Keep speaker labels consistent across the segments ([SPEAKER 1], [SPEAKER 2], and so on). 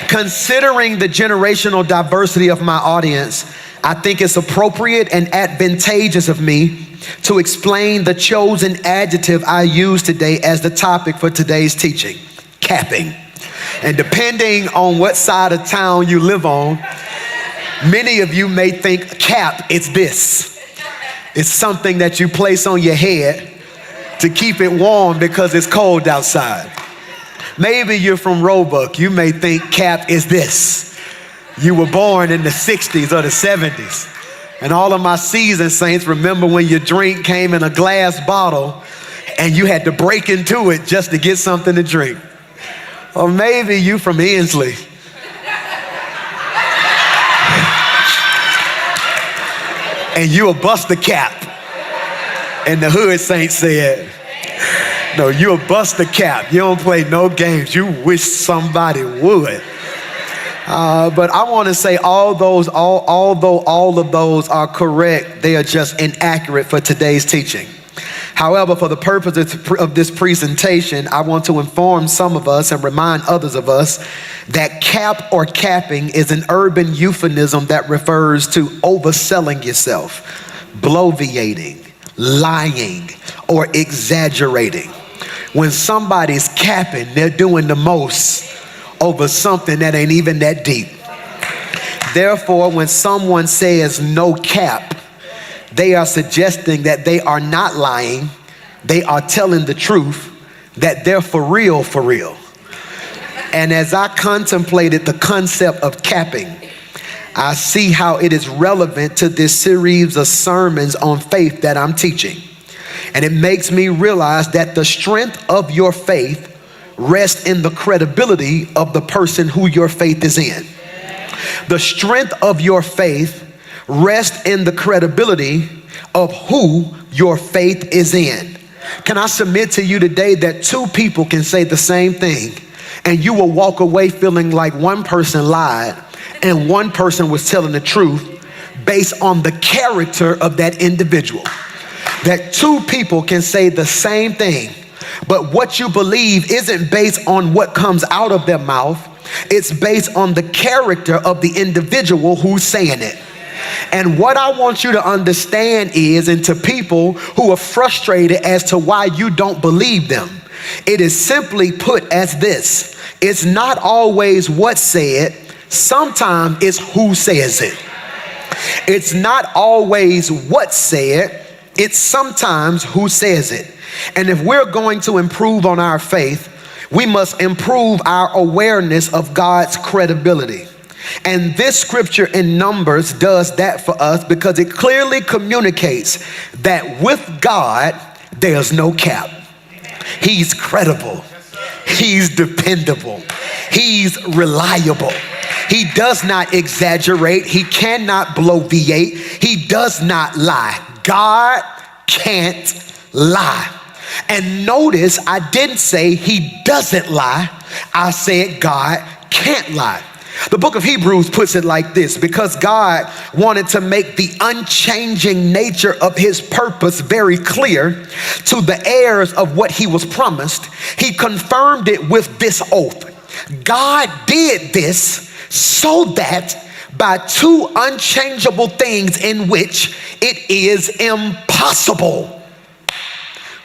[SPEAKER 1] Considering the generational diversity of my audience, I think it's appropriate and advantageous of me to explain the chosen adjective I use today as the topic for today's teaching: capping. And depending on what side of town you live on, many of you may think cap is this. It's something that you place on your head to keep it warm because it's cold outside. Maybe you're from Roebuck. You may think cap is this. You were born in the 60s or the 70s. And all of my seasoned saints remember when your drink came in a glass bottle and you had to break into it just to get something to drink. Or maybe you from Inslee. And you a bust the cap. And the hood saint said, no, you a bust the cap. You don't play no games. You wish somebody would. But I want to say although all of those are correct, they are just inaccurate for today's teaching. However, for the purpose of this presentation, I want to inform some of us and remind others of us that cap or capping is an urban euphemism that refers to overselling yourself, bloviating, lying, or exaggerating. When somebody's capping, they're doing the most over something that ain't even that deep. Therefore, when someone says no cap, they are suggesting that they are not lying, they are telling the truth, that they're for real, for real. And as I contemplated the concept of capping, I see how it is relevant to this series of sermons on faith that I'm teaching. And it makes me realize that the strength of your faith rests in the credibility of the person who your faith is in. The strength of your faith rests in the credibility of who your faith is in. Can I submit to you today that two people can say the same thing and you will walk away feeling like one person lied and one person was telling the truth based on the character of that individual? That two people can say the same thing, but what you believe isn't based on what comes out of their mouth. It's based on the character of the individual who's saying it. And what I want you to understand is, and to people who are frustrated as to why you don't believe them, it is simply put as this: it's not always what's said, sometimes it's who says it. It's not always what's said, it's sometimes who says it. And if we're going to improve on our faith, we must improve our awareness of God's credibility. And this scripture in Numbers does that for us because it clearly communicates that with God, there's no cap. He's credible. He's dependable. He's reliable. He does not exaggerate. He cannot bloviate. He does not lie. God can't lie. And notice I didn't say he doesn't lie. I said God can't lie. The book of Hebrews puts it like this: because God wanted to make the unchanging nature of his purpose very clear to the heirs of what he was promised, he confirmed it with this oath. God did this so that by two unchangeable things in which it is impossible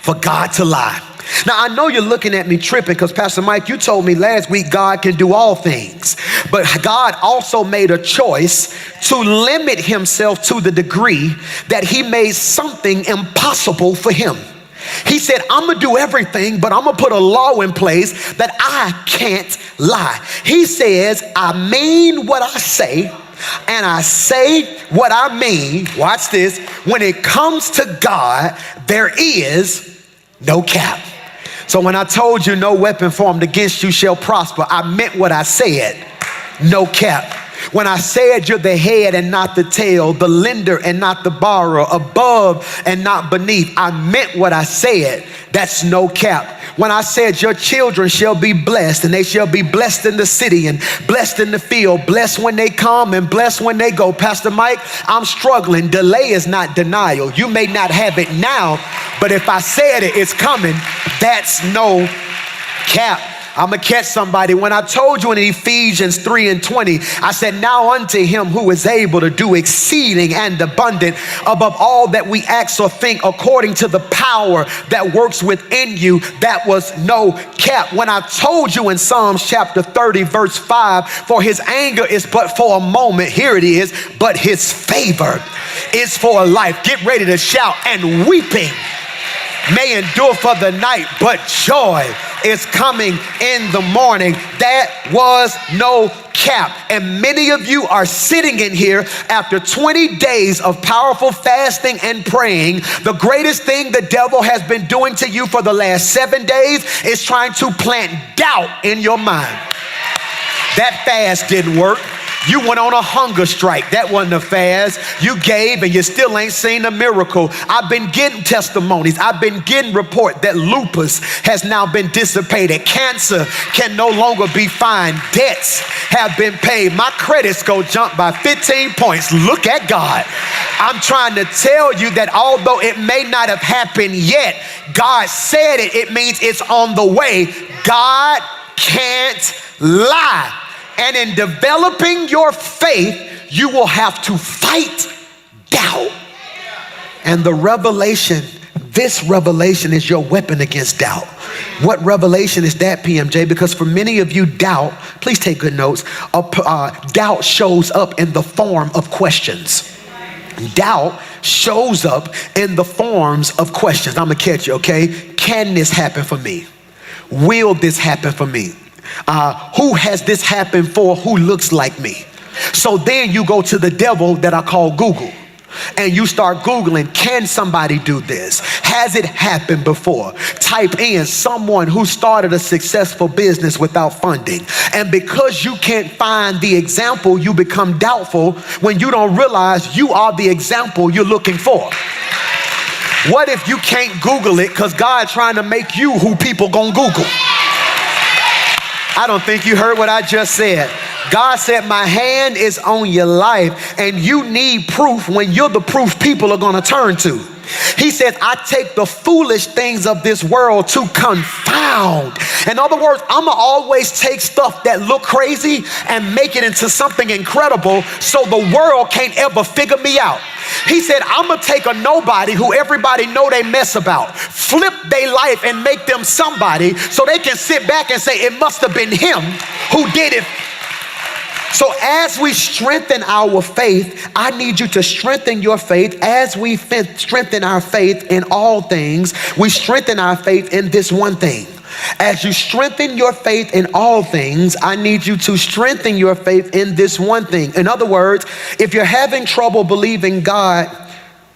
[SPEAKER 1] for God to lie. Now, I know you're looking at me tripping because Pastor Mike, you told me last week God can do all things. But God also made a choice to limit himself to the degree that he made something impossible for him. He said, I'm going to do everything, but I'm going to put a law in place that I can't lie. He says, I mean what I say, and I say what I mean. Watch this. When it comes to God, there is no cap. So when I told you no weapon formed against you shall prosper, I meant what I said. No cap. When I said you're the head and not the tail, the lender and not the borrower, above and not beneath, I meant what I said. That's no cap. When I said your children shall be blessed, and they shall be blessed in the city and blessed in the field, blessed when they come and blessed when they go. Pastor Mike, I'm struggling. Delay is not denial. You may not have it now, but if I said it, it's coming. That's no cap. I'm going to catch somebody. When I told you in Ephesians 3:20, I said, now unto him who is able to do exceeding and abundant above all that we ask or think, according to the power that works within you, that was no cap. When I told you in Psalms chapter 30, verse 5, for his anger is but for a moment, here it is, but his favor is for a life. Get ready to shout. And weeping may endure for the night, but joy is coming in the morning. That was no cap. And many of you are sitting in here after 20 days of powerful fasting and praying. The greatest thing the devil has been doing to you for the last 7 days is trying to plant doubt in your mind. That fast didn't work. You went on a hunger strike. That wasn't a fast. You gave and you still ain't seen a miracle. I've been getting testimonies. I've been getting report that lupus has now been dissipated. Cancer can no longer be fined. Debts have been paid. My credit score jumped by 15 points. Look at God. I'm trying to tell you that although it may not have happened yet, God said it. It means it's on the way. God can't lie. And in developing your faith, you will have to fight doubt. And the revelation, this revelation is your weapon against doubt. What revelation is that, PMJ? Because for many of you, doubt, please take good notes, doubt shows up in the form of questions. Doubt shows up in the forms of questions. I'm gonna catch you, okay? Can this happen for me? Will this happen for me? Who has this happened for who looks like me? So then you go to the devil that I call Google, and you start Googling, can somebody do this? Has it happened before? Type in someone who started a successful business without funding. And because you can't find the example, you become doubtful when you don't realize you are the example you're looking for. What if you can't Google it because God's trying to make you who people gonna Google? I don't think you heard what I just said. God said, my hand is on your life, and you need proof when you're the proof people are going to turn to. He said, I take the foolish things of this world to confound. In other words, I'm going to always take stuff that look crazy and make it into something incredible so the world can't ever figure me out. He said, I'm going to take a nobody who everybody know they mess about, flip their life and make them somebody so they can sit back and say, it must have been him who did it. So as we strengthen our faith, I need you to strengthen your faith. As we strengthen our faith in all things, we strengthen our faith in this one thing. As you strengthen your faith in all things, I need you to strengthen your faith in this one thing. In other words, if you're having trouble believing God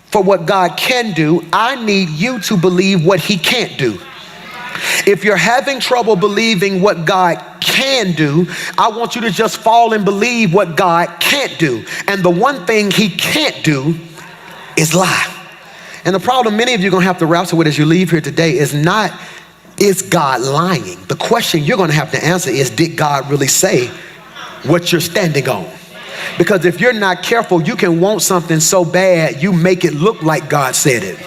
[SPEAKER 1] for what God can do, I need you to believe what he can't do. If you're having trouble believing what God can do, I want you to just fall and believe what God can't do. And the one thing he can't do is lie. And the problem many of you are going to have to wrestle with as you leave here today is not, is God lying? The question you're going to have to answer is, did God really say what you're standing on? Because if you're not careful, you can want something so bad you make it look like God said it.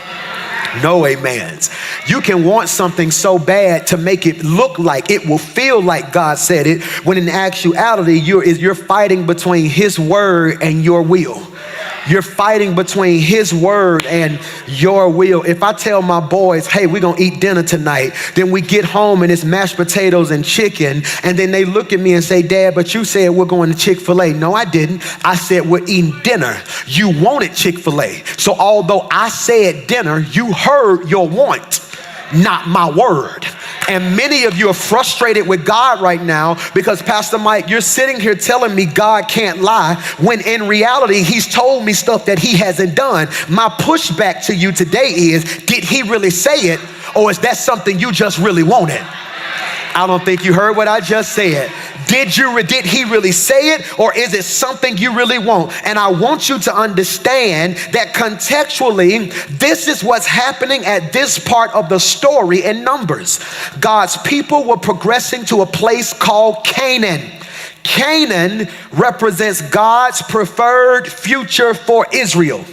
[SPEAKER 1] No amens. You can want something so bad to make it look like, it will feel like God said it, when in actuality you're fighting between his word and your will. You're fighting between his word and your will. If I tell my boys, hey, we're going to eat dinner tonight, then we get home and it's mashed potatoes and chicken, and then they look at me and say, Dad, but you said we're going to Chick-fil-A. No, I didn't. I said we're eating dinner. You wanted Chick-fil-A. So although I said dinner, you heard your want, not my word. And many of you are frustrated with God right now because, Pastor Mike, you're sitting here telling me God can't lie when in reality he's told me stuff that he hasn't done. My pushback to you today is, did he really say it, or is that something you just really wanted? I don't think you heard what I just said. Did he really say it, or is it something you really want? And I want you to understand that contextually, this is what's happening at this part of the story in Numbers. God's people were progressing to a place called Canaan. Canaan represents God's preferred future for Israel.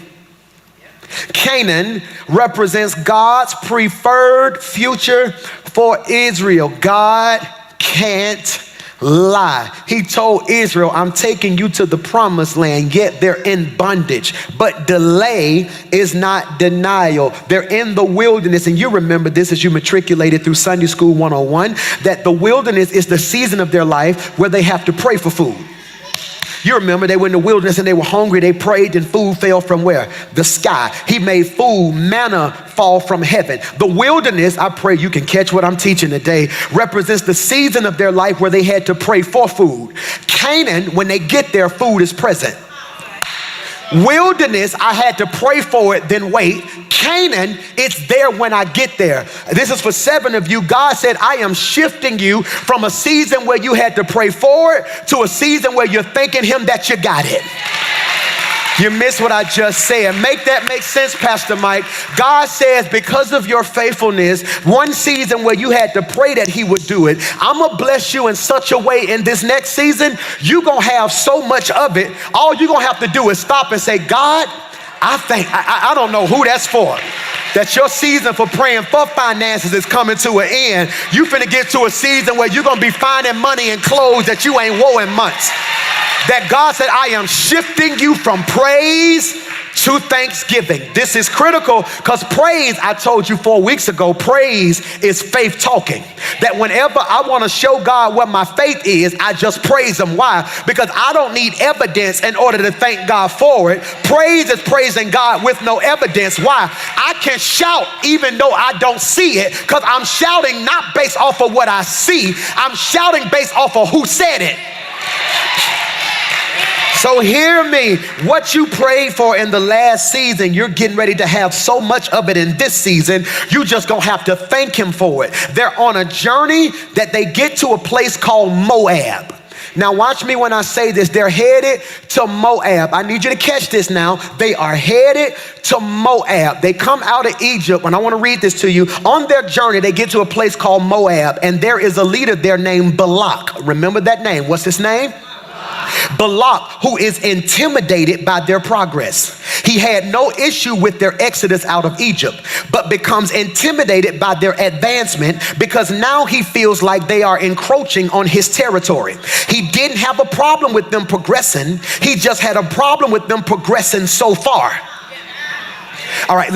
[SPEAKER 1] Canaan represents God's preferred future for Israel. God can't lie. He told Israel, I'm taking you to the promised land, yet they're in bondage. But delay is not denial. They're in the wilderness. And you remember this as you matriculated through Sunday School 101, that the wilderness is the season of their life where they have to pray for food. You remember they were in the wilderness and they were hungry. They prayed and food fell from where? The sky. He made food, manna fall from heaven. The wilderness, I pray you can catch what I'm teaching today, represents the season of their life where they had to pray for food. Canaan, when they get there, food is present. Wilderness, I had to pray for it, then wait. Canaan, it's there when I get there. This is for 7 of you. God said, I am shifting you from a season where you had to pray for it to a season where you're thanking him that you got it. You missed what I just said. Make that make sense, Pastor Mike. God says, because of your faithfulness, one season where you had to pray that he would do it, I'm going to bless you in such a way in this next season, you're going to have so much of it. All you're going to have to do is stop and say, God, I don't know who that's for. That your season for praying for finances is coming to an end. You finna get to a season where you're going to be finding money and clothes that you ain't wore in months. That God said, I am shifting you from praise to thanksgiving. This is critical because praise, I told you 4 weeks ago, praise is faith talking. That whenever I want to show God what my faith is, I just praise him. Why? Because I don't need evidence in order to thank God for it. Praise is praising God with no evidence. Why? I can shout even though I don't see it because I'm shouting not based off of what I see. I'm shouting based off of who said it. So hear me, what you prayed for in the last season, you're getting ready to have so much of it in this season, you just gonna have to thank him for it. They're on a journey that they get to a place called Moab. Now watch me when I say this, they're headed to Moab. I need you to catch this now. They are headed to Moab. They come out of Egypt, and I want to read this to you. On their journey, they get to a place called Moab, and there is a leader there named Balak. Remember that name. What's his name? Balak, who is intimidated by their progress. He had no issue with their exodus out of Egypt, but becomes intimidated by their advancement because now he feels like they are encroaching on his territory. He didn't have a problem with them progressing. He just had a problem with them progressing so far. All right,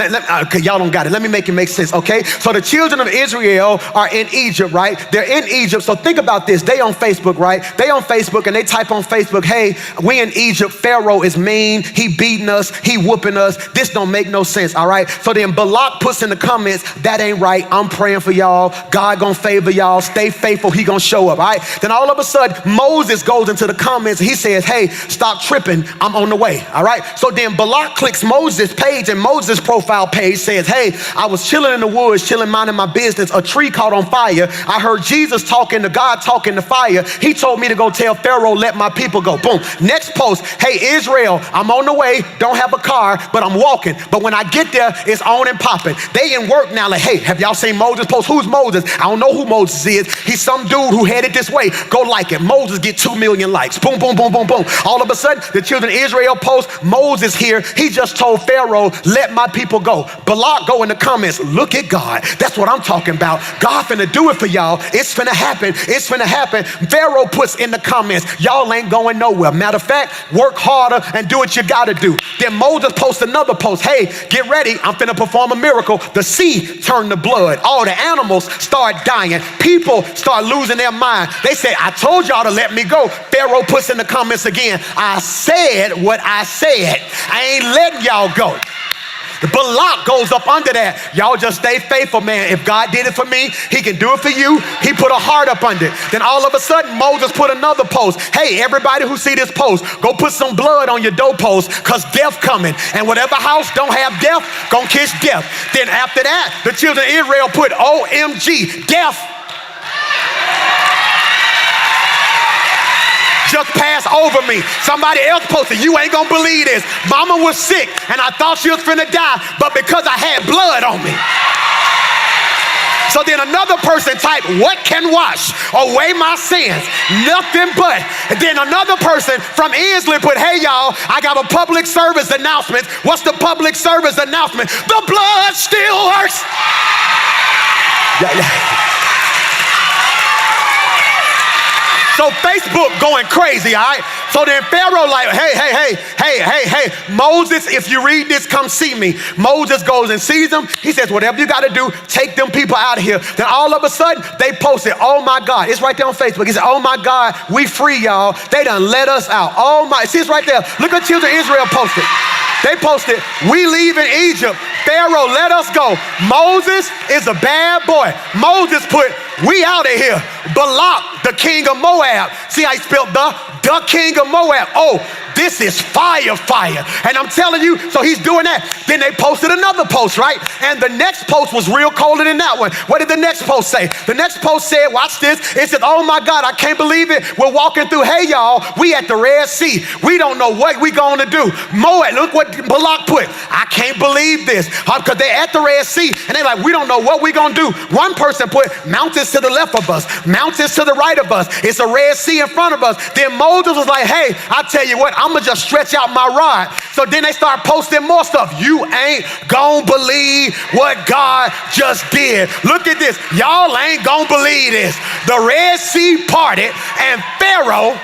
[SPEAKER 1] okay, y'all don't got it. Let me make it make sense, okay? So the children of Israel are in Egypt, right? They're in Egypt. So think about this. They on Facebook, right? They on Facebook and they type on Facebook, hey, we in Egypt. Pharaoh is mean. He beating us. He whooping us. This don't make no sense, all right? So then Balak puts in the comments, that ain't right. I'm praying for y'all. God gonna favor y'all. Stay faithful. He gonna show up, all right? Then all of a sudden, Moses goes into the comments. He says, hey, stop tripping. I'm on the way, all right? So then Balak clicks Moses' page, and Moses' profile page says, hey, I was chilling in the woods, chilling, minding my business. A tree caught on fire. I heard Jesus talking to God, talking to fire. He told me to go tell Pharaoh, let my people go. Boom. Next post, hey, Israel, I'm on the way. Don't have a car, but I'm walking. But when I get there, it's on and popping. They in work now like, hey, have y'all seen Moses post? Who's Moses? I don't know who Moses is. He's some dude who headed this way. Go like it. Moses get 2 million likes. Boom, boom, boom, boom, boom. All of a sudden, the children of Israel post, Moses here. He just told Pharaoh, let my people go. Balak go in the comments, look at God. That's what I'm talking about. God finna do it for y'all. It's finna happen. It's finna happen. Pharaoh puts in the comments, y'all ain't going nowhere. Matter of fact, work harder and do what you gotta do. Then Moses posts another post, hey, get ready. I'm finna perform a miracle. The sea turned to blood. All the animals start dying. People start losing their mind. They say, I told y'all to let me go. Pharaoh puts in the comments again, I said what I said. I ain't letting y'all go. Balak goes up under that. Y'all just stay faithful, man. If God did it for me, he can do it for you. He put a heart up under it. Then all of a sudden, Moses put another post. Hey, everybody who see this post, go put some blood on your doorpost because death coming. And whatever house don't have death, gonna kiss death. Then after that, the children of Israel put OMG, death. Just pass over me. Somebody else posted, you ain't gonna believe this. Mama was sick and I thought she was finna die, but because I had blood on me. So then another person typed, what can wash away my sins? Nothing but. And then another person from Inslee put, hey y'all, I got a public service announcement. What's the public service announcement? The blood still hurts. Yeah. So Facebook going crazy, all right? So then Pharaoh like, hey, Moses, if you read this, come see me. Moses goes and sees him. He says, whatever you got to do, take them people out of here. Then all of a sudden, they posted, oh my God. It's right there on Facebook. He said, oh my God, we free, y'all. They done let us out. Oh my, see, it's right there. Look what children of Israel posted. They posted, we leave in Egypt. Pharaoh, let us go. Moses is a bad boy. Moses put, we out of here. Balak, the king of Moab. See how he spelled the king of Moab. Oh, this is fire. And I'm telling you, so he's doing that. Then they posted another post, right? And the next post was real colder than that one. What did the next post say? The next post said, watch this. It said, oh my God, I can't believe it. We're walking through. Hey y'all, we at the Red Sea. We don't know what we gonna do. Moab, look what Balak put. I can't believe this. Because they're at the Red Sea and they're like, we don't know what we gonna do. One person put mountains to the left of us, mountains to the right of us. It's a Red Sea in front of us. Then Moses was like, hey, I tell you what, I'm gonna just stretch out my rod. So then they start posting more stuff. You ain't gonna believe what God just did. Look at this. Y'all ain't gonna believe this. The Red Sea parted and Pharaoh,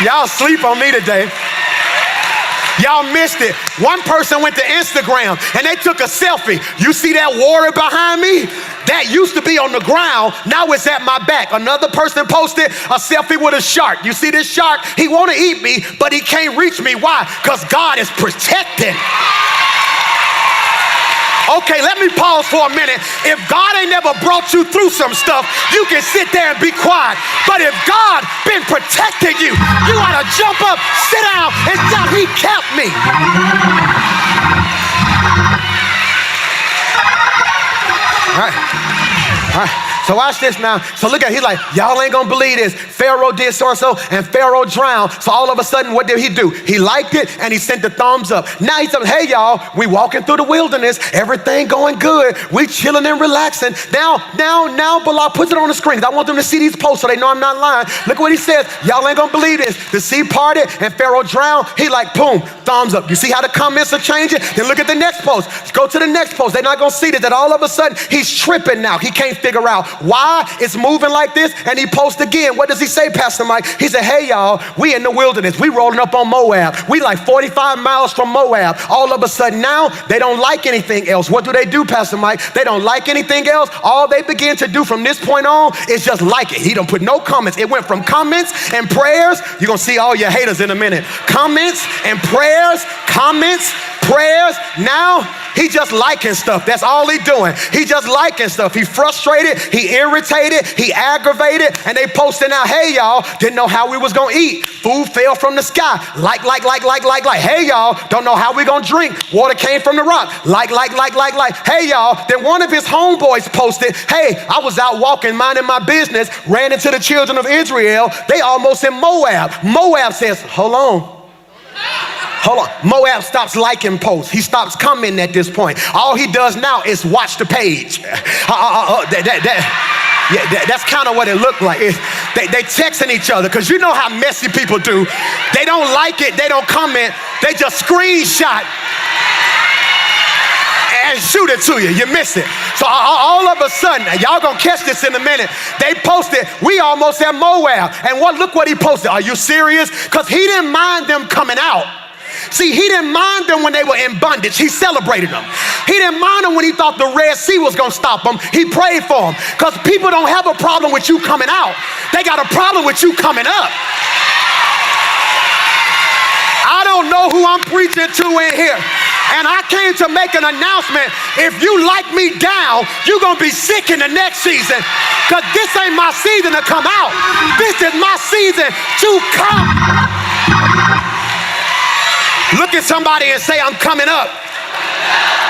[SPEAKER 1] y'all sleep on me today. Y'all missed it. One person went to Instagram and they took a selfie. You see that water behind me? That used to be on the ground, now it's at my back. Another person posted a selfie with a shark. You see this shark? He want to eat me, but he can't reach me. Why? Because God is protecting. Okay, let me pause for a minute. If God ain't never brought you through some stuff, you can sit there and be quiet. But if God been protecting you, you ought to jump up, sit down, and shout, he kept me. All right. So watch this now. So look at, he's like, y'all ain't gonna believe this. Pharaoh did so-and-so and Pharaoh drowned. So all of a sudden, what did he do? He liked it and he sent the thumbs up. Now he's saying, hey y'all, we walking through the wilderness. Everything going good. We chilling and relaxing. Now Balak puts it on the screen. I want them to see these posts so they know I'm not lying. Look what he says. Y'all ain't gonna believe this. The sea parted and Pharaoh drowned. He like, boom, thumbs up. You see how the comments are changing? Then look at the next post. Let's go to the next post. They're not gonna see that all of a sudden he's tripping now. He can't figure out why it's moving like this. And he posts again. What does he say, Pastor Mike? He said, hey y'all, we in the wilderness. We rolling up on Moab. We like 45 miles from Moab. All of a sudden now they don't like anything else. What do, Pastor Mike? They don't like anything else. All they begin to do from this point on is just like it. He don't put no comments. It went from comments and prayers. You're gonna see all your haters in a minute. Comments and prayers, comments, prayers. Now he just liking stuff. That's all he doing. He just liking stuff. He frustrated, he irritated, he aggravated, and they posting out, hey y'all, didn't know how we was gonna eat. Food fell from the sky. Like. Hey y'all, don't know how we gonna drink. Water came from the rock. Like. Hey y'all, then one of his homeboys posted, hey, I was out walking, minding my business, ran into the children of Israel. They almost in Moab. Moab says, hold on. Moab stops liking posts. He stops commenting at this point. All he does now is watch the page. That's kind of what it looked like. They texting each other because you know how messy people do. They don't like it. They don't comment. They just screenshot and shoot it to you. You miss it. So all of a sudden, and y'all gonna catch this in a minute, they posted, we almost at Moab. And look what he posted. Are you serious? Because he didn't mind them coming out. See, he didn't mind them when they were in bondage. He celebrated them. He didn't mind them when he thought the Red Sea was going to stop them. He prayed for them. Because people don't have a problem with you coming out. They got a problem with you coming up. I don't know who I'm preaching to in here. And I came to make an announcement. If you like me down, you're going to be sick in the next season. Because this ain't my season to come out. This is my season to come. Look at somebody and say, I'm coming up.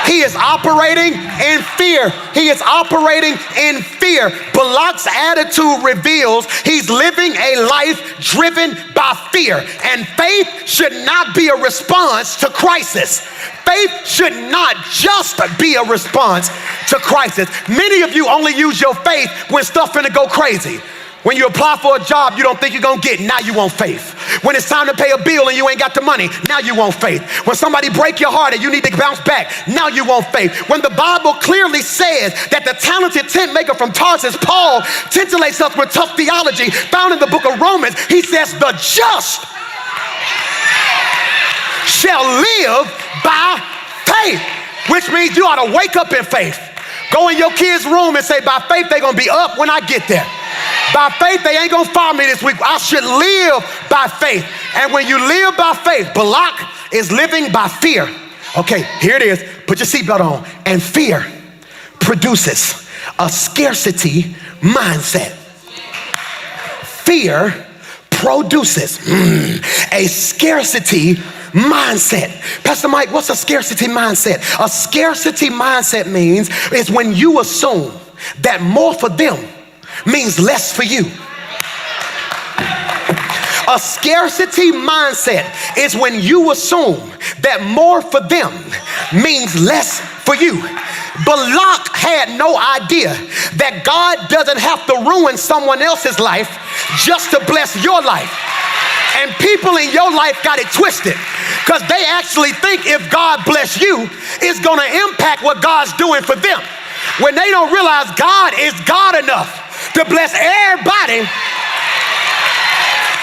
[SPEAKER 1] He is operating in fear. He is operating in fear. Balak's attitude reveals he's living a life driven by fear. And faith should not be a response to crisis. Faith should not just be a response to crisis. Many of you only use your faith when stuff finna go crazy. When you apply for a job you don't think you're gonna get, now you want faith. When it's time to pay a bill and you ain't got the money, now you want faith. When somebody break your heart and you need to bounce back, now you want faith. When the Bible clearly says that the talented tent maker from Tarsus, Paul, titillates us with tough theology found in the book of Romans, he says the just shall live by faith, which means you ought to wake up in faith. Go in your kids' room and say, by faith, they're going to be up when I get there. By faith, they ain't going to fire me this week. I should live by faith. And when you live by faith, Balak is living by fear. Okay, here it is. Put your seatbelt on. And fear produces a scarcity mindset. Fear produces a scarcity mindset. Pastor Mike, what's a scarcity mindset? A scarcity mindset means is when you assume that more for them means less for you. A scarcity mindset is when you assume that more for them means less for you. Balak had no idea that God doesn't have to ruin someone else's life just to bless your life. And people in your life got it twisted because they actually think if God bless you, it's going to impact what God's doing for them. When they don't realize God is God enough to bless everybody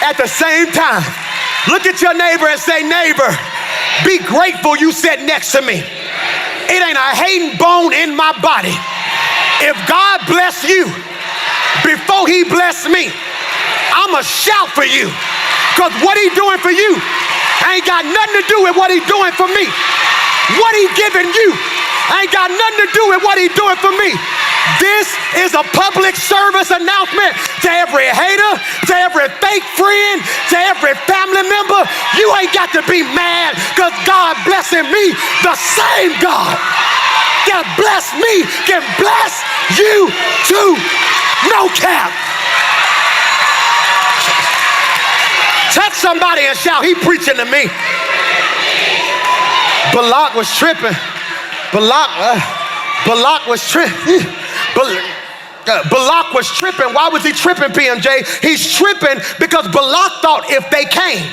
[SPEAKER 1] at the same time. Look at your neighbor and say, neighbor, be grateful you sit next to me. It ain't a hating bone in my body. If God bless you before he bless me, I'ma shout for you. Because what he doing for you ain't got nothing to do with what he doing for me. What he giving you ain't got nothing to do with what he doing for me. This is a public service announcement to every hater, to every fake friend, to every family member. You ain't got to be mad because God blessing me. The same God that blessed me can bless you too. No cap. Touch somebody and shout, he preaching to me. Balak was tripping. Balak was tripping. Balak was tripping. Why was he tripping, PMJ? He's tripping because Balak thought if they came,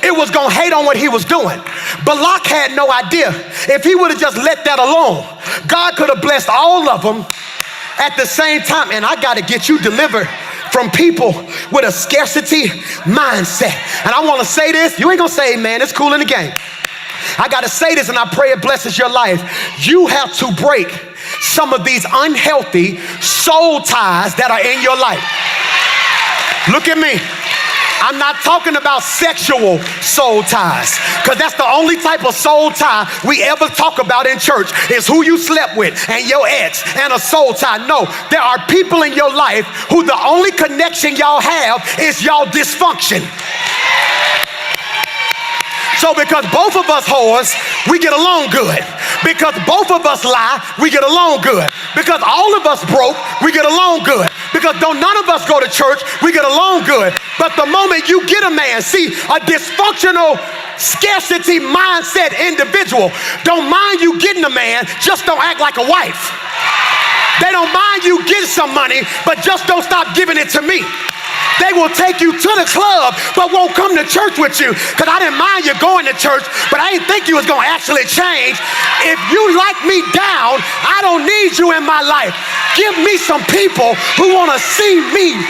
[SPEAKER 1] it was going to hate on what he was doing. Balak had no idea. If he would have just let that alone, God could have blessed all of them at the same time. And I got to get you delivered from people with a scarcity mindset. And I want to say this. You ain't going to say amen. It's cool in the game. I got to say this, and I pray it blesses your life. You have to break some of these unhealthy soul ties that are in your life. Look at me. I'm not talking about sexual soul ties, because that's the only type of soul tie we ever talk about in church is who you slept with and your ex and a soul tie. No, there are people in your life who the only connection y'all have is y'all dysfunction. So because both of us whores, we get along good. Because both of us lie, we get along good. Because all of us broke, we get along good. Because don't none of us go to church, we get along good. But the moment you get a man, see, a dysfunctional scarcity mindset individual don't mind you getting a man, just don't act like a wife. They don't mind you getting some money, but just don't stop giving it to me. They will take you to the club, but won't come to church with you. Because I didn't mind you going to church, but I didn't think you was going to actually change. If you like me down, I don't need you in my life. Give me some people who want to see me.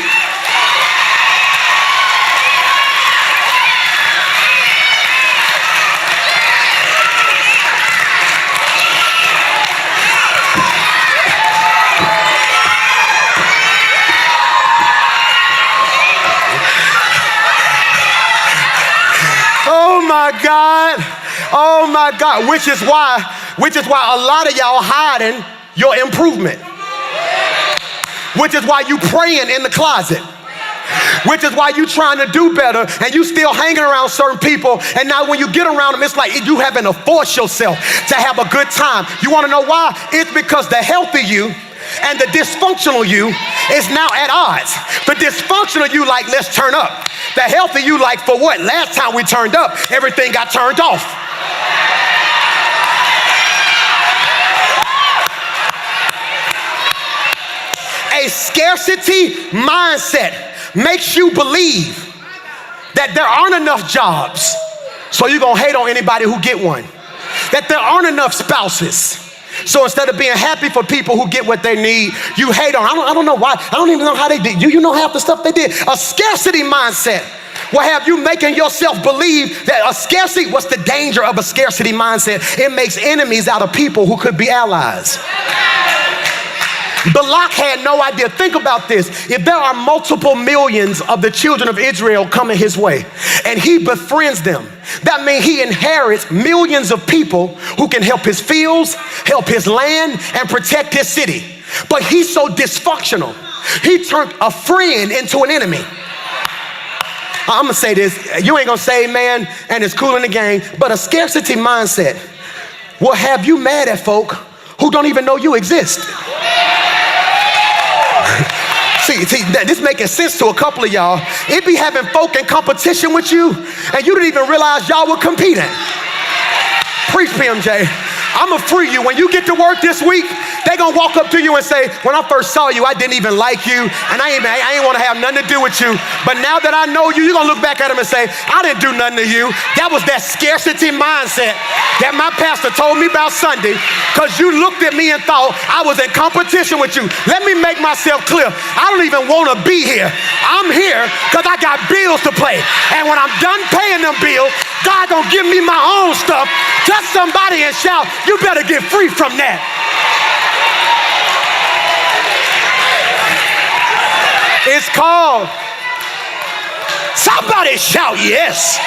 [SPEAKER 1] Oh my God, which is why a lot of y'all hiding your improvement. Which is why you praying in the closet. Which is why you trying to do better and you still hanging around certain people, and now when you get around them, it's like you having to force yourself to have a good time. You want to know why? It's because the healthy you and the dysfunctional you is now at odds. The dysfunctional you like, let's turn up. The healthy you like, for what? Last time we turned up, everything got turned off. A scarcity mindset makes you believe That there aren't enough jobs, so you're gonna hate on anybody who get one. That there aren't enough spouses, so instead of being happy for people who get what they need, you hate on. I don't know why. I don't even know how they did. You know half the stuff they did. A scarcity mindset will have you making yourself believe that a scarcity, what's the danger of a scarcity mindset? It makes enemies out of people who could be allies. Balak had no idea. Think about this. If there are multiple millions of the children of Israel coming his way, and he befriends them, that means he inherits millions of people who can help his fields, help his land, and protect his city. But he's so dysfunctional, he turned a friend into an enemy. I'm gonna say this, you ain't gonna say amen, and it's cool in the game, but a scarcity mindset will have you mad at folk who don't even know you exist. See, this making sense to a couple of y'all. It be having folk in competition with you, and you didn't even realize y'all were competing. Preach, PMJ. I'ma free you. When you get to work this week, they gonna walk up to you and say, when I first saw you, I didn't even like you, and I ain't wanna have nothing to do with you. But now that I know you, you're gonna look back at them and say, I didn't do nothing to you. That was that scarcity mindset that my pastor told me about Sunday, because you looked at me and thought I was in competition with you. Let me make myself clear. I don't even wanna be here. I'm here because I got bills to pay. And when I'm done paying them bills, God gonna give me my own stuff. Touch somebody and shout, you better get free from that. It's called, somebody shout yes.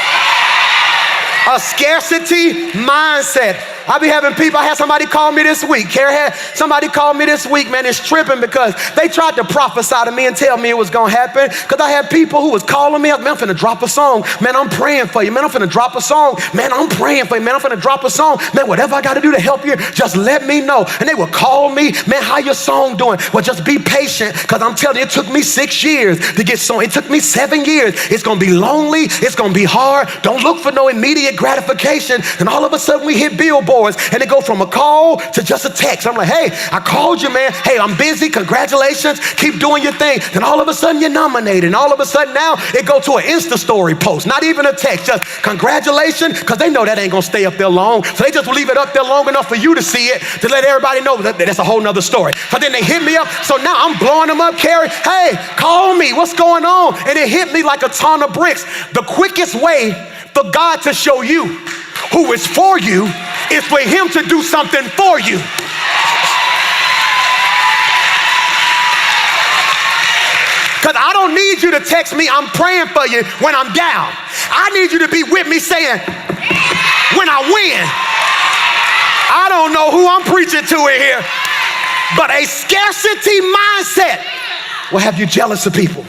[SPEAKER 1] A scarcity mindset. I be having people, I had somebody call me this week. Carrie had somebody call me this week, man, it's tripping because they tried to prophesy to me and tell me it was gonna happen. Because I had people who was calling me up, man, I'm finna drop a song. Man, I'm praying for you. Man, I'm finna drop a song. Man, I'm praying for you. Man, I'm finna drop a song. Man, whatever I gotta do to help you, just let me know. And they would call me, man, how your song doing? Well, just be patient, because I'm telling you, it took me 6 years to get song. It took me 7 years. It's gonna be lonely. It's gonna be hard. Don't look for no immediate gratification. And all of a sudden we hit billboards, and it go from a call to just a text. I'm like, hey, I called you, man. Hey, I'm busy. Congratulations. Keep doing your thing. Then all of a sudden you're nominated. And all of a sudden now it go to an Insta story post. Not even a text, just congratulations, because they know that ain't gonna stay up there long. So they just leave it up there long enough for you to see it, to let everybody know that that's a whole nother story. But then they hit me up. So now I'm blowing them up, Carrie. Hey, call me. What's going on? And it hit me like a ton of bricks. The quickest way for God to show you who is for you is for him to do something for you. Because I don't need you to text me, I'm praying for you when I'm down. I need you to be with me saying, when I win. I don't know who I'm preaching to in here, but a scarcity mindset will have you jealous of people.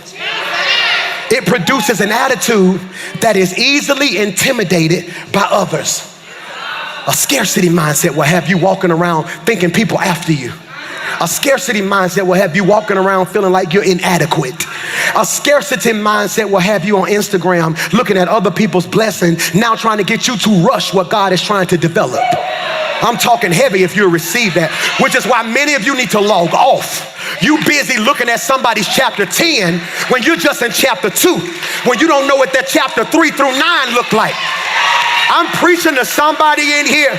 [SPEAKER 1] It produces an attitude that is easily intimidated by others. A scarcity mindset will have you walking around thinking people after you. A scarcity mindset will have you walking around feeling like you're inadequate. A scarcity mindset will have you on Instagram looking at other people's blessings, now trying to get you to rush what God is trying to develop. I'm talking heavy if you receive that, which is why many of you need to log off. You busy looking at somebody's chapter 10 when you're just in chapter 2, when you don't know what that chapter 3 through 9 look like. I'm preaching to somebody in here.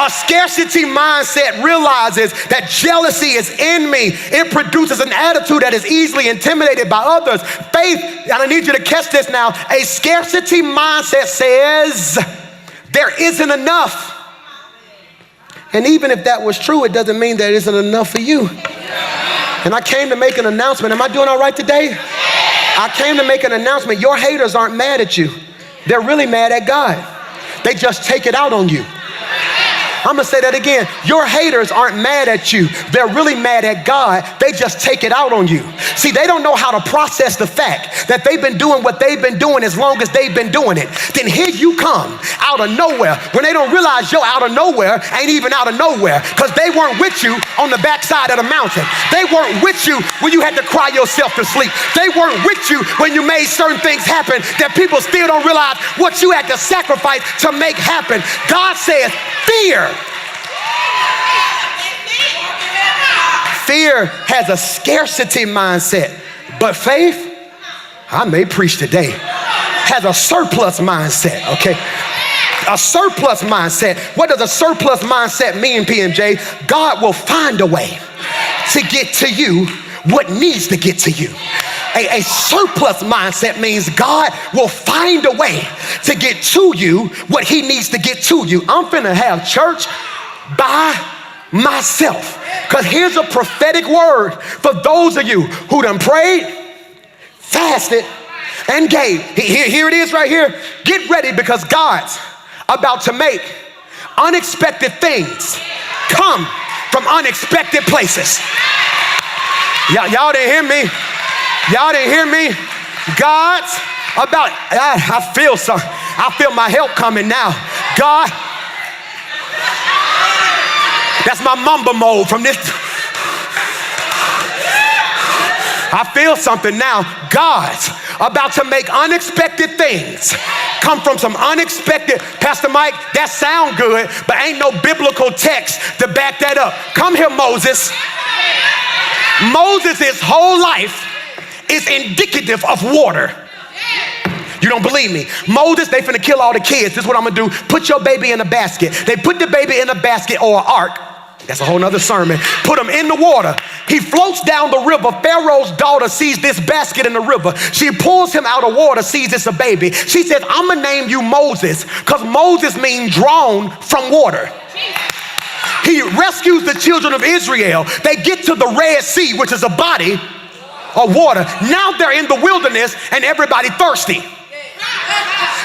[SPEAKER 1] A scarcity mindset realizes that jealousy is in me. It produces an attitude that is easily intimidated by others. Faith, and I need you to catch this now, a scarcity mindset says there isn't enough. And even if that was true, it doesn't mean there isn't enough for you. And I came to make an announcement. Am I doing all right today? I came to make an announcement. Your haters aren't mad at you. They're really mad at God. They just take it out on you. I'm gonna say that again. Your haters aren't mad at you. They're really mad at God. They just take it out on you. See, they don't know how to process the fact that they've been doing what they've been doing as long as they've been doing it. Then here you come out of nowhere when they don't realize you're out of nowhere ain't even out of nowhere, because they weren't with you on the backside of the mountain. They weren't with you when you had to cry yourself to sleep. They weren't with you when you made certain things happen that people still don't realize what you had to sacrifice to make happen. God says, fear. Fear has a scarcity mindset, but faith, I may preach today, has a surplus mindset, okay? A surplus mindset. What does a surplus mindset mean, PMJ? God will find a way to get to you what needs to get to you. A surplus mindset means God will find a way to get to you what he needs to get to you. I'm finna have church by myself. Because here's a prophetic word for those of you who done prayed, fasted, and gave. Here it is right here. Get ready because God's about to make unexpected things come from unexpected places. Y'all didn't hear me. Y'all didn't hear me. God's about, I feel my help coming now. God, that's my mumble mode from this. I feel something now. God's about to make unexpected things come from some unexpected. Pastor Mike, that sound good, but ain't no biblical text to back that up. Come here, Moses. Moses' whole life is indicative of water. You don't believe me? Moses, they finna kill all the kids. This is what I'm gonna do. Put your baby in a basket. They put the baby in a basket or an ark. That's a whole nother sermon. Put him in the water. He floats down the river. Pharaoh's daughter sees this basket in the river. She pulls him out of water, sees it's a baby. She says, I'm gonna name you Moses because Moses means drawn from water. He rescues the children of Israel. They get to the Red Sea, which is a body of water. Now they're in the wilderness and everybody thirsty.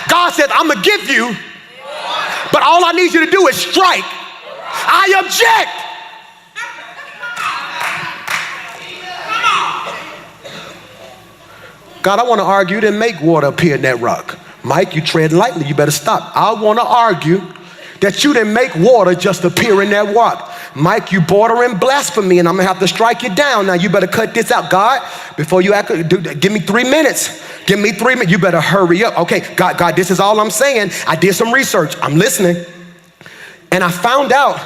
[SPEAKER 1] God says, I'm gonna give you, but all I need you to do is strike. I object. God, I want to argue you didn't make water appear in that rock. Mike, you tread lightly. You better stop. I want to argue that you didn't make water just appear in that rock. Mike, you border in blasphemy, and I'm gonna have to strike you down. Now you better cut this out. God, before you act, give me 3 minutes. Give me 3 minutes. You better hurry up. Okay, God, this is all I'm saying. I did some research. I'm listening. And I found out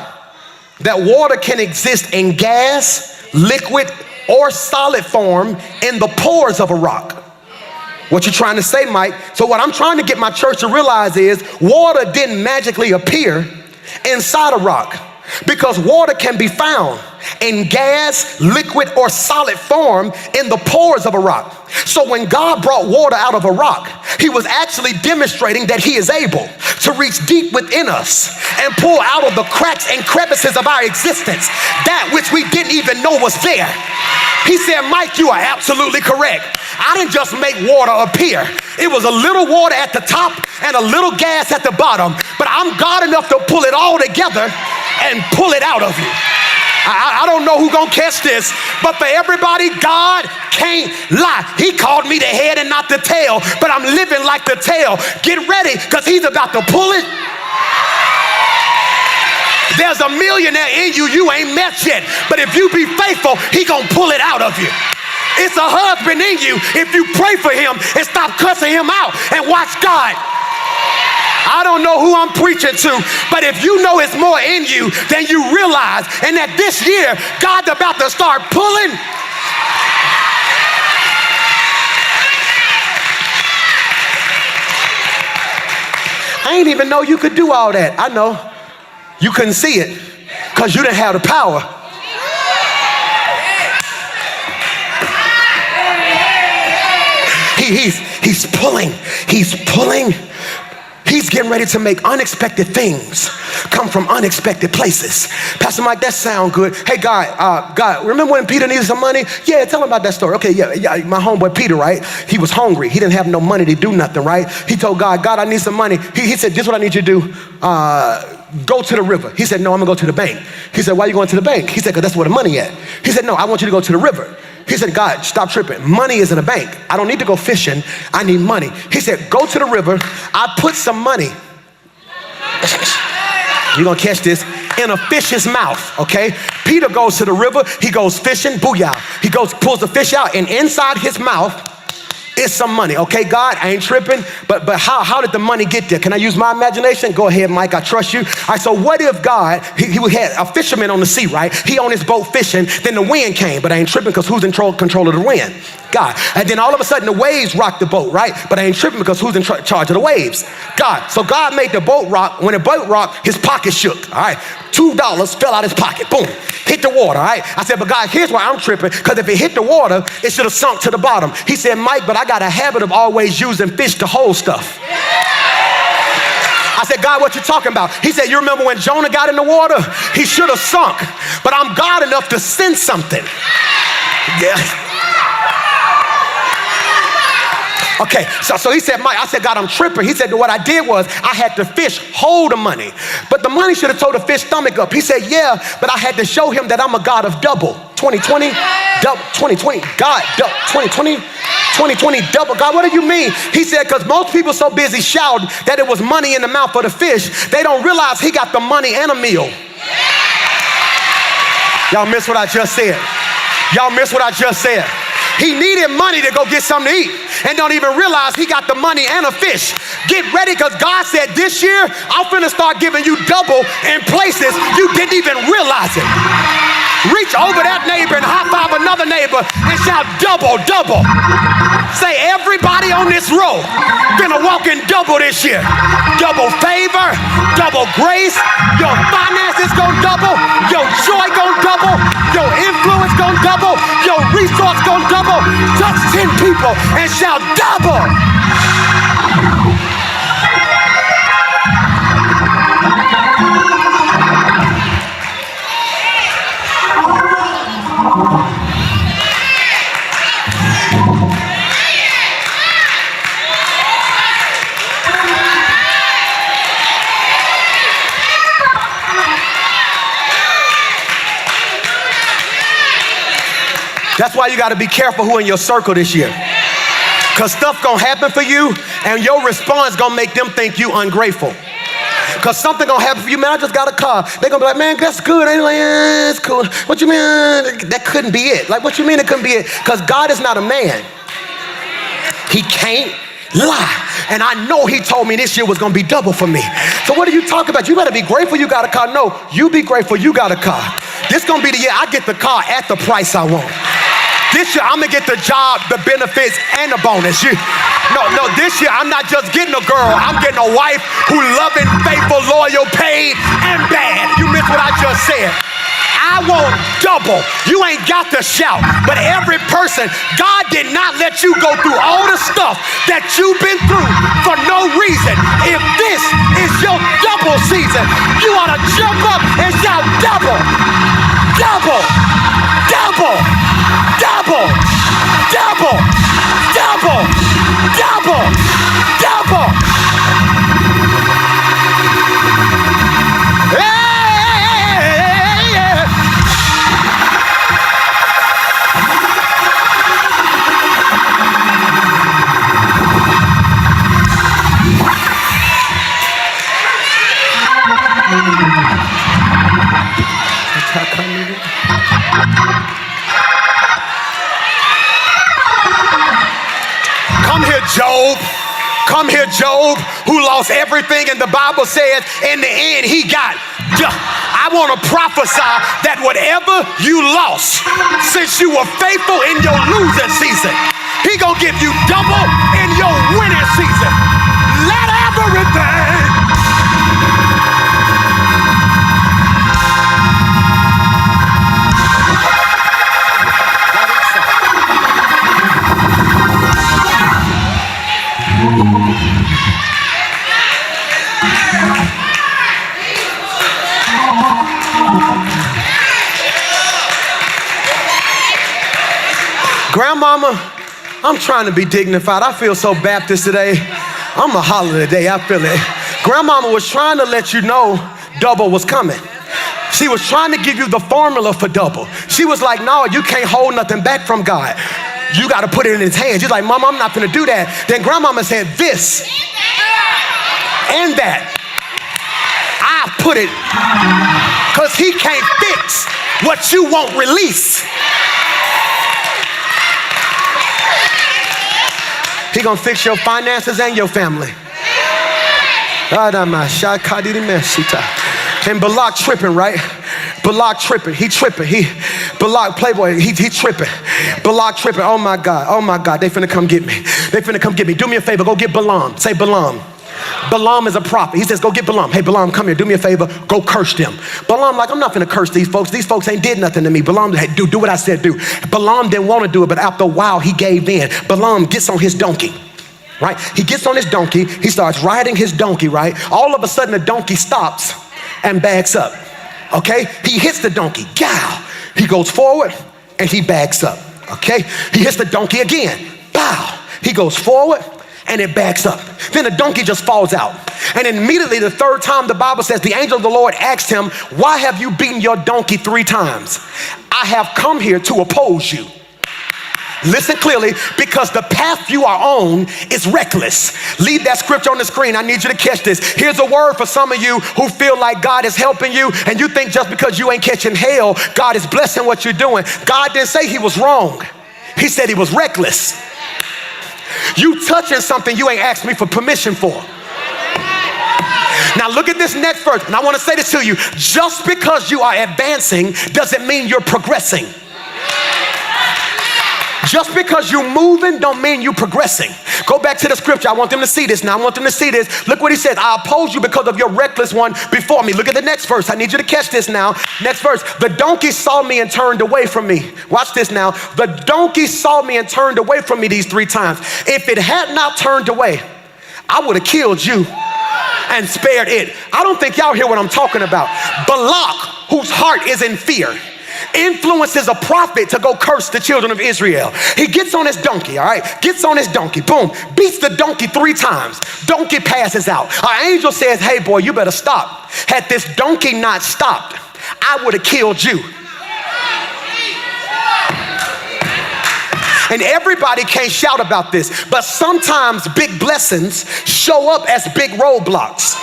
[SPEAKER 1] that water can exist in gas, liquid, or solid form in the pores of a rock. What you trying to say, Mike? So what I'm trying to get my church to realize is water didn't magically appear inside a rock, because water can be found in gas, liquid, or solid form in the pores of a rock. So when God brought water out of a rock, he was actually demonstrating that he is able to reach deep within us and pull out of the cracks and crevices of our existence that which we didn't even know was there. He said, Mike, you are absolutely correct. I didn't just make water appear. It was a little water at the top and a little gas at the bottom, but I'm God enough to pull it all together and pull it out of you. I don't know who's gonna catch this, but for everybody, God can't lie. He called me the head and not the tail, but I'm living like the tail. Get ready, because he's about to pull it. There's a millionaire in you ain't met yet, but if you be faithful, he gonna pull it out of you. It's a husband in you if you pray for him and stop cussing him out and watch God. I don't know who I'm preaching to, but if you know it's more in you than you realize, and that this year, God's about to start pulling. I ain't even know you could do all that. I know. You couldn't see it because you didn't have the power. He's pulling. He's getting ready to make unexpected things come from unexpected places. Pastor Mike, that sound good. Hey, God, remember when Peter needed some money? Yeah, tell him about that story. Okay, yeah, my homeboy Peter, right? He was hungry. He didn't have no money to do nothing, right? He told God, I need some money. He said, this is what I need you to do. Go to the river. He said, no, I'm gonna go to the bank. He said, why are you going to the bank? He said, because that's where the money at. He said, no, I want you to go to the river. He said, God, stop tripping. Money is in a bank. I don't need to go fishing. I need money. He said, go to the river. I put some money. You're going to catch this in a fish's mouth, okay? Peter goes to the river. He goes fishing. Booyah. He goes, pulls the fish out, and inside his mouth is some money. Okay, God, I ain't tripping, but how did the money get there? Can I use my imagination? Go ahead, Mike, I trust you. All right, so what if God, he had a fisherman on the sea, right? He on his boat fishing, then the wind came, but I ain't tripping because who's in control of the wind? God. And then all of a sudden the waves rock the boat, right? But I ain't tripping because who's in charge of the waves? God. So God made the boat rock. When the boat rocked, his pocket shook, all right? $2 fell out his pocket, boom, hit the water, all right? I said, but God, here's why I'm tripping, because if it hit the water, it should have sunk to the bottom. He said, Mike, but I got a habit of always using fish to hold stuff. I said, God, what you talking about? He said, you remember when Jonah got in the water? He should have sunk, but I'm God enough to send something. Yeah. Okay, so he said, Mike, I said, God, I'm tripping. He said, what I did was I had the fish hold the money, but the money should have told the fish stomach up. He said, yeah, but I had to show him that I'm a God of double. 2020, double, 2020, God, 2020, 2020, double. God, what do you mean? He said, because most people so busy shouting that it was money in the mouth of the fish, they don't realize he got the money and a meal. Y'all miss what I just said. Y'all miss what I just said. He needed money to go get something to eat and don't even realize he got the money and a fish. Get ready, because God said this year, I'm finna start giving you double in places you didn't even realize it. Reach over that neighbor and high five another neighbor and shout double, double. Say, everybody on this row finna walk in double this year. Double favor, double grace, your finances gon' double, your joy gon' double, your influence gon' double, your resource gon' double. Touch 10 people and shout double. That's why you got to be careful who in your circle this year. Because stuff going to happen for you and your response going to make them think you ungrateful. Because something going to happen for you. Man, I just got a car. They're going to be like, man, that's good. And like, yeah, it's cool. What you mean? That couldn't be it. Like, what you mean it couldn't be it? Because God is not a man. He can't lie. And I know he told me this year was going to be double for me. So what are you talking about? You better be grateful you got a car. No, you be grateful you got a car. This going to be the year I get the car at the price I want. This year, I'm gonna get the job, the benefits, and the bonus. No, this year, I'm not just getting a girl. I'm getting a wife who loving, faithful, loyal, paid, and bad. You missed what I just said. I want double. You ain't got to shout, but every person, God did not let you go through all the stuff that you've been through for no reason. If this is your double season, you ought to jump up and shout double, double, double. Double, double, double, double, double. Hey, yeah. Job. Come here, Job, who lost everything, and the Bible says in the end he got. I want to prophesy that whatever you lost, since you were faithful in your losing season, he gonna give you double in your winning season. Let everything. Grandmama, I'm trying to be dignified. I feel so Baptist today. I'm a holler today. I feel it. Grandmama was trying to let you know double was coming. She was trying to give you the formula for double. She was like, no, you can't hold nothing back from God. You got to put it in his hands. She's like, Mama, I'm not going to do that. Then Grandmama said this and that. I put it because he can't fix what you won't release. He gonna fix your finances and your family. And Balak tripping, right? Balak tripping. He tripping. Balak, Playboy, he tripping. Balak tripping. Oh my God, they finna come get me. They finna come get me. Do me a favor, go get Balaam. Say Balaam. Balaam is a prophet. He says, go get Balaam. Hey, Balaam, come here. Do me a favor. Go curse them. Balaam like, I'm not going to curse these folks. These folks ain't did nothing to me. Balaam, hey, do what I said do. Balaam didn't want to do it, but after a while, he gave in. Balaam gets on his donkey, right? He gets on his donkey. He starts riding his donkey, right? All of a sudden, the donkey stops and backs up, okay? He hits the donkey. Gow. He goes forward and he backs up, okay? He hits the donkey again. Bow. He goes forward and it backs up. Then the donkey just falls out. And immediately the third time, the Bible says, the angel of the Lord asked him, why have you beaten your donkey 3 times? I have come here to oppose you. Listen clearly, because the path you are on is reckless. Leave that scripture on the screen. I need you to catch this. Here's a word for some of you who feel like God is helping you, and you think just because you ain't catching hell, God is blessing what you're doing. God didn't say he was wrong. He said he was reckless. You touching something you ain't asked me for permission for. Now look at this next verse, and I want to say this to you. Just because you are advancing doesn't mean you're progressing. Just because you're moving don't mean you're progressing. Go back to the scripture. I want them to see this now. I want them to see this. Look what he says. I oppose you because of your reckless one before me. Look at the next verse. I need you to catch this now. Next verse. The donkey saw me and turned away from me. Watch this now. The donkey saw me and turned away from me these 3 times. If it had not turned away, I would have killed you and spared it. I don't think y'all hear what I'm talking about. Balak, whose heart is in fear, influences a prophet to go curse the children of Israel. He gets on his donkey, all right? Gets on his donkey, boom, beats the donkey 3 times. Donkey passes out. Our angel says, hey boy, you better stop. Had this donkey not stopped, I would have killed you. And everybody can't shout about this, but sometimes big blessings show up as big roadblocks.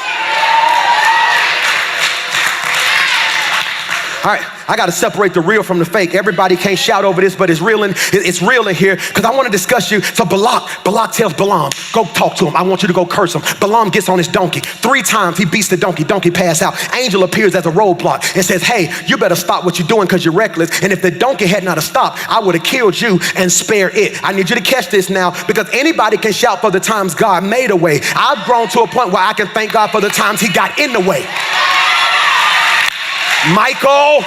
[SPEAKER 1] All right, I got to separate the real from the fake. Everybody can't shout over this, but it's real in here because I want to discuss you. So Balak tells Balaam, go talk to him. I want you to go curse him. Balaam gets on his donkey. 3 times he beats the donkey. Donkey pass out. Angel appears as a roadblock and says, hey, you better stop what you're doing because you're reckless. And if the donkey had not stopped, I would have killed you and spared it. I need you to catch this now because anybody can shout for the times God made a way. I've grown to a point where I can thank God for the times he got in the way. Michael,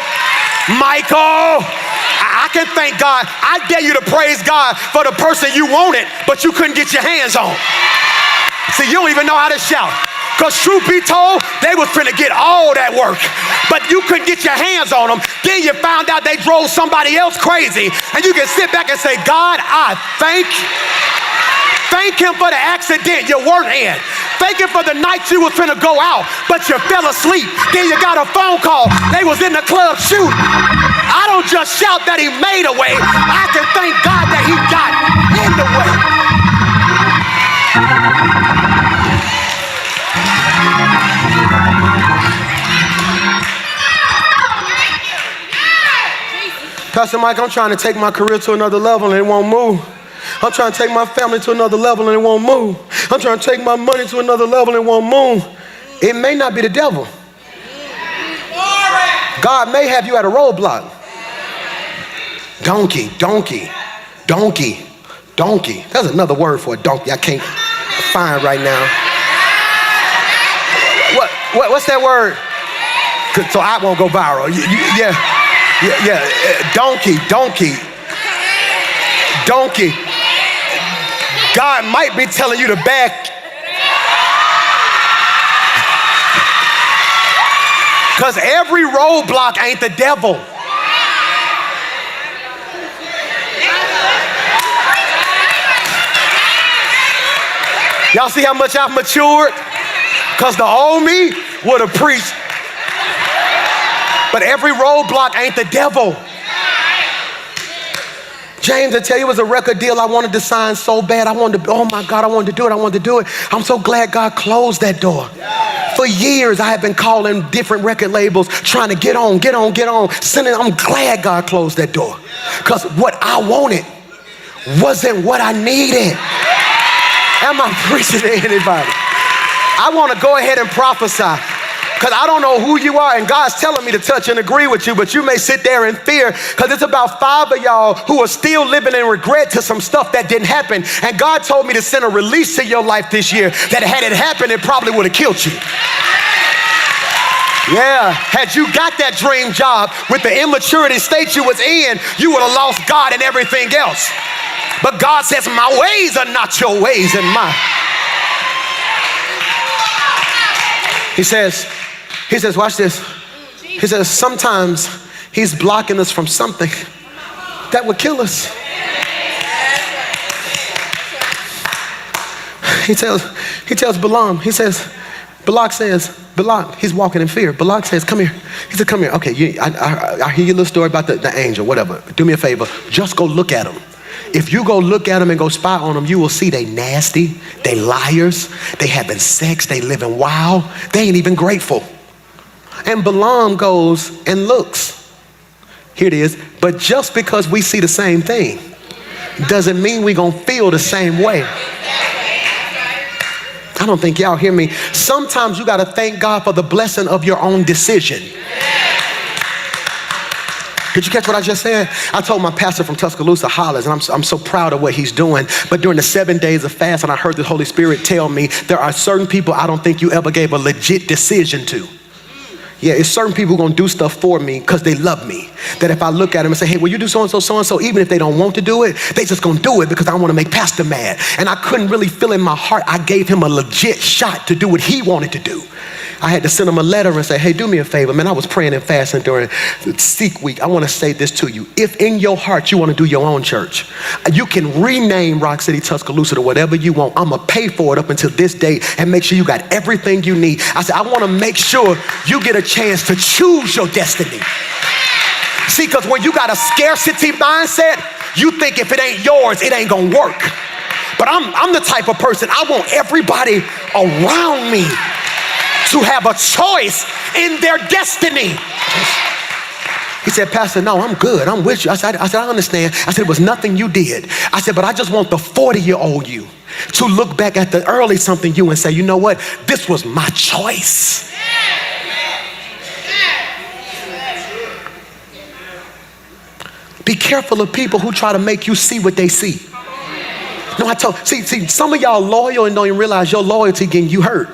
[SPEAKER 1] I can thank God. I dare you to praise God for the person you wanted, but you couldn't get your hands on. See, you don't even know how to shout. Because truth be told, they was finna get all that work, but you couldn't get your hands on them. Then you found out they drove somebody else crazy, and you can sit back and say, God, I thank him for the accident you weren't in. Thank him for the night you was finna go out, but you fell asleep. Then you got a phone call. They was in the club shooting. I don't just shout that he made a way. I can thank God that he got in the way. Pastor Mike, I'm trying to take my career to another level and it won't move. I'm trying to take my family to another level and it won't move. I'm trying to take my money to another level and it won't move. It may not be the devil. God may have you at a roadblock. Donkey. That's another word for a donkey I can't find right now. What's that word? So I won't go viral. Yeah. Donkey. God might be telling you to back. Because every roadblock ain't the devil. Y'all see how much I've matured? Because the old me would have preached. But every roadblock ain't the devil. James, I tell you, it was a record deal I wanted to sign so bad. I wanted to do it. I'm so glad God closed that door. For years, I have been calling different record labels, trying to get on. I'm glad God closed that door. Because what I wanted wasn't what I needed. Am I preaching to anybody? I want to go ahead and prophesy. Because I don't know who you are, and God's telling me to touch and agree with you, but you may sit there in fear because it's about 5 of y'all who are still living in regret to some stuff that didn't happen. And God told me to send a release to your life this year that had it happened, it probably would have killed you. Yeah, had you got that dream job with the immaturity state you was in, you would have lost God and everything else. But God says, my ways are not your ways and mine. He says, watch this. He says, sometimes he's blocking us from something that would kill us. He tells Balaam, Balak says, he's walking in fear. Balak says, come here. He said, come here. Okay, I hear your little story about the angel, whatever. Do me a favor. Just go look at him. If you go look at them and go spy on them, you will see they nasty, they liars, they having sex, they living wild, they ain't even grateful. And Balaam goes and looks. Here it is. But just because we see the same thing doesn't mean we gonna feel the same way. I don't think y'all hear me. Sometimes you gotta thank God for the blessing of your own decision. Did you catch what I just said? I told my pastor from Tuscaloosa, Hollis, and I'm so proud of what he's doing. But during the 7 days of fast, and I heard the Holy Spirit tell me, there are certain people I don't think you ever gave a legit decision to. Yeah, it's certain people who are gonna do stuff for me because they love me. That if I look at them and say, hey, will you do so-and-so, even if they don't want to do it, they just gonna do it because I wanna make pastor mad. And I couldn't really feel in my heart, I gave him a legit shot to do what he wanted to do. I had to send him a letter and say, hey, do me a favor, man. I was praying and fasting during Seek Week. I want to say this to you. If in your heart you want to do your own church, you can rename Rock City Tuscaloosa to whatever you want. I'm going to pay for it up until this day and make sure you got everything you need. I said, I want to make sure you get a chance to choose your destiny. See, because when you got a scarcity mindset, you think if it ain't yours, it ain't going to work. But I'm the type of person, I want everybody around me to have a choice in their destiny. He said, Pastor, no, I'm good. I'm with you. I said, I understand. I said, it was nothing you did. I said, but I just want the 40-year-old you to look back at the early something you and say, you know what? This was my choice. Be careful of people who try to make you see what they see. No, see, some of y'all loyal and don't even realize your loyalty getting you hurt.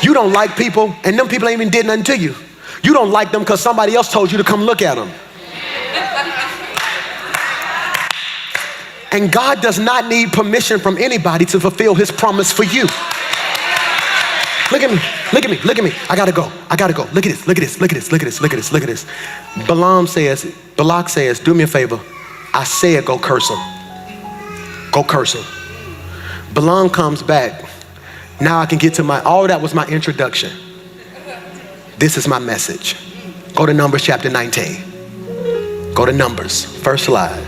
[SPEAKER 1] You don't like people, and them people ain't even did nothing to you. You don't like them because somebody else told you to come look at them. And God does not need permission from anybody to fulfill his promise for you. Look at me, look at me, look at me. I gotta go. Look at this, look at this, look at this, look at this, look at this, look at this. Balak says, do me a favor. I said go curse him. Go curse him. Balaam comes back. Now I can get to all that was my introduction. This is my message. Go to Numbers chapter 19. Go to Numbers, first slide.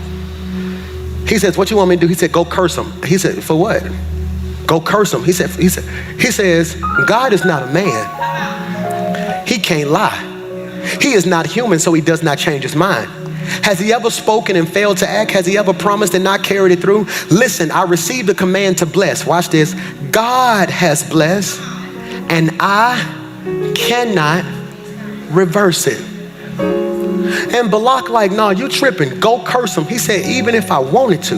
[SPEAKER 1] He says, what you want me to do? He said, go curse him. He said, for what? Go curse him. He says, God is not a man. He can't lie. He is not human, so he does not change his mind. Has he ever spoken and failed to act? Has he ever promised and not carried it through? Listen, I received the command to bless. Watch this. God has blessed, and I cannot reverse it. And Balak like, no, you tripping. Go curse him. He said, even if I wanted to.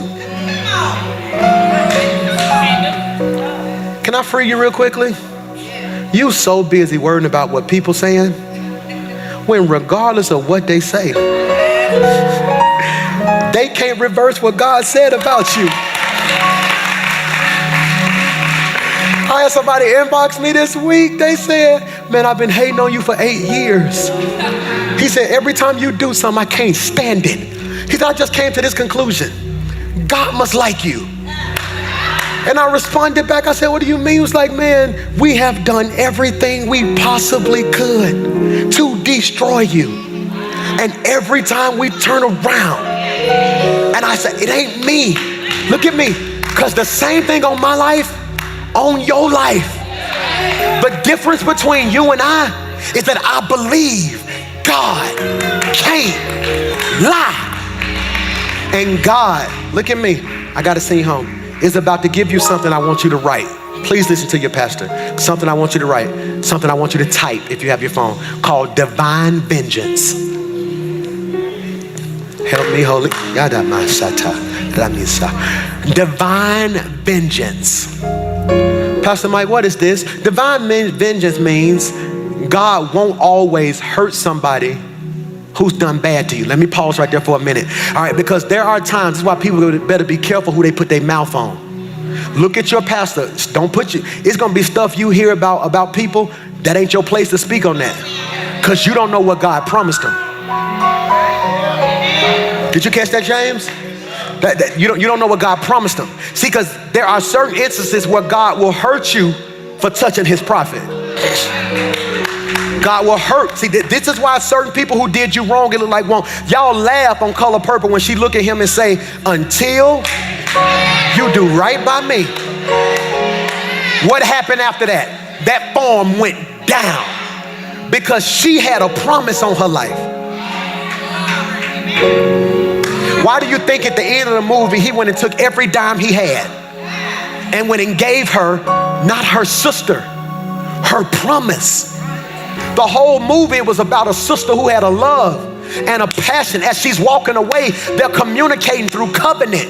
[SPEAKER 1] Can I free you real quickly? You so busy worrying about what people saying, when regardless of what they say, they can't reverse what God said about you. I had somebody inbox me this week. They said, man, I've been hating on you for 8 years. He said, every time you do something, I can't stand it. He said, I just came to this conclusion. God must like you. And I responded back. I said, what do you mean? He was like, man, we have done everything we possibly could to destroy you. And every time we turn around, and I said, it ain't me. Look at me. Because the same thing on my life, on your life. The difference between you and I is that I believe God can't lie. And God, look at me. I got to sing home. is about to give you something I want you to write. Please listen to your pastor. Something I want you to write. Something I want you to type if you have your phone, called divine vengeance. Help me, Holy. Divine vengeance. Pastor Mike, what is this? Divine vengeance means God won't always hurt somebody who's done bad to you. Let me pause right there for a minute. All right, because there are times, this is why people better be careful who they put their mouth on. Look at your pastor. Don't put you, it's gonna be stuff you hear about people that ain't your place to speak on that. Because you don't know what God promised them. Did you catch that, James? You don't know what God promised them. See, because there are certain instances where God will hurt you for touching his prophet. God will hurt. See, this is why certain people who did you wrong, it look like wrong. Y'all laugh on Color Purple when she look at him and say, until you do right by me. What happened after that? That farm went down because she had a promise on her life. Why do you think at the end of the movie, he went and took every dime he had and went and gave her, not her sister, her promise? The whole movie was about a sister who had a love and a passion. As she's walking away, they're communicating through covenant.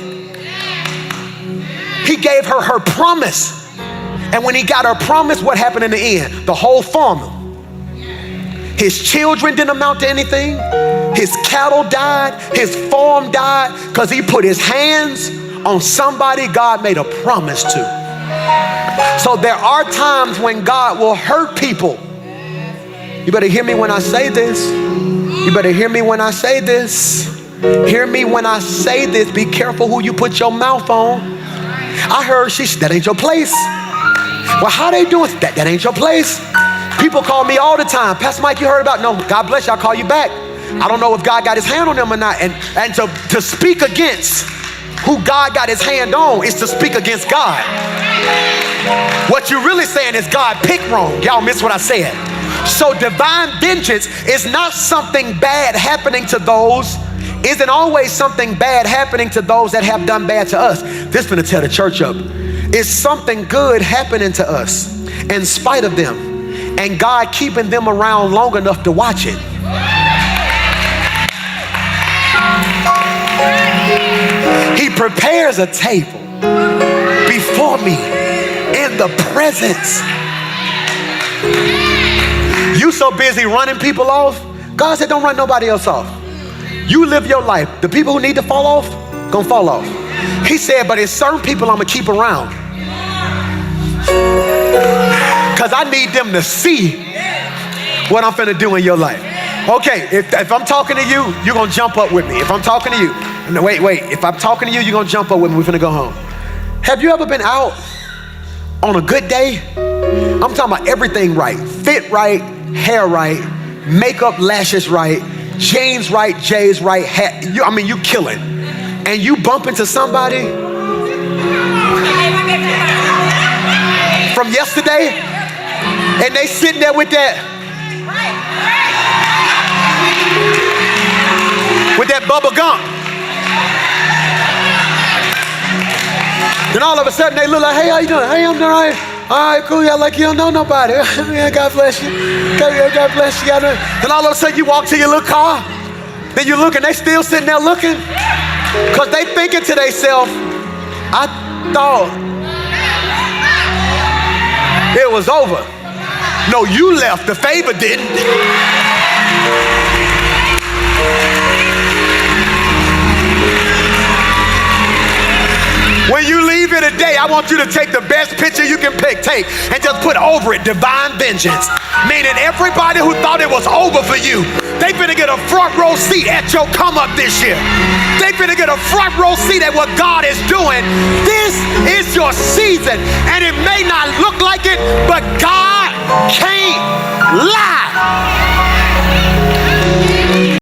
[SPEAKER 1] He gave her her promise. And when he got her promise, what happened in the end? The whole farm. His children didn't amount to anything. His cattle died. His farm died because he put his hands on somebody God made a promise to. So there are times when God will hurt people. You better hear me when I say this. You better hear me when I say this. Hear me when I say this. Be careful who you put your mouth on. I heard that ain't your place. Well, how they doing? That ain't your place. People call me all the time. Pastor Mike, you heard about? No, God bless you, I'll call you back. I don't know if God got his hand on them or not. And to speak against who God got his hand on is to speak against God. What you're really saying is God picked wrong. Y'all miss what I said. So divine vengeance is not something bad happening to those, isn't always something bad happening to those that have done bad to us. This is gonna tear the church up. It's something good happening to us in spite of them, and God keeping them around long enough to watch it. He prepares a table before me in the presence. You so busy running people off. God said don't run nobody else off. You live your life. The people who need to fall off, gonna fall off. He said, but it's certain people I'm gonna keep around. Because I need them to see what I'm finna do in your life. Okay, if I'm talking to you, you're gonna jump up with me. If I'm talking to you, no, wait. If I'm talking to you, you're gonna jump up with me. We're finna go home. Have you ever been out on a good day? I'm talking about everything right. Fit right, hair right, makeup, lashes right, jeans right, J's right, hat. You killing. And you bump into somebody from yesterday, and they sitting there with that bubble gum. Then all of a sudden they look like, hey, how you doing? Hey, I'm doing all right. All right, cool. Yeah, like you don't know nobody. Yeah, God bless you. God bless you. Then all of a sudden you walk to your little car. Then you look and they still sitting there looking. Because they thinking to themselves, I thought it was over. No, you left. The favor didn't. When you leave here today, I want you to take the best picture you can take and just put over it divine vengeance. Meaning everybody who thought it was over for you, they finna get a front row seat at your come up this year. They finna get a front row seat at what God is doing. This is your season, and it may not look like it, but God can't lie.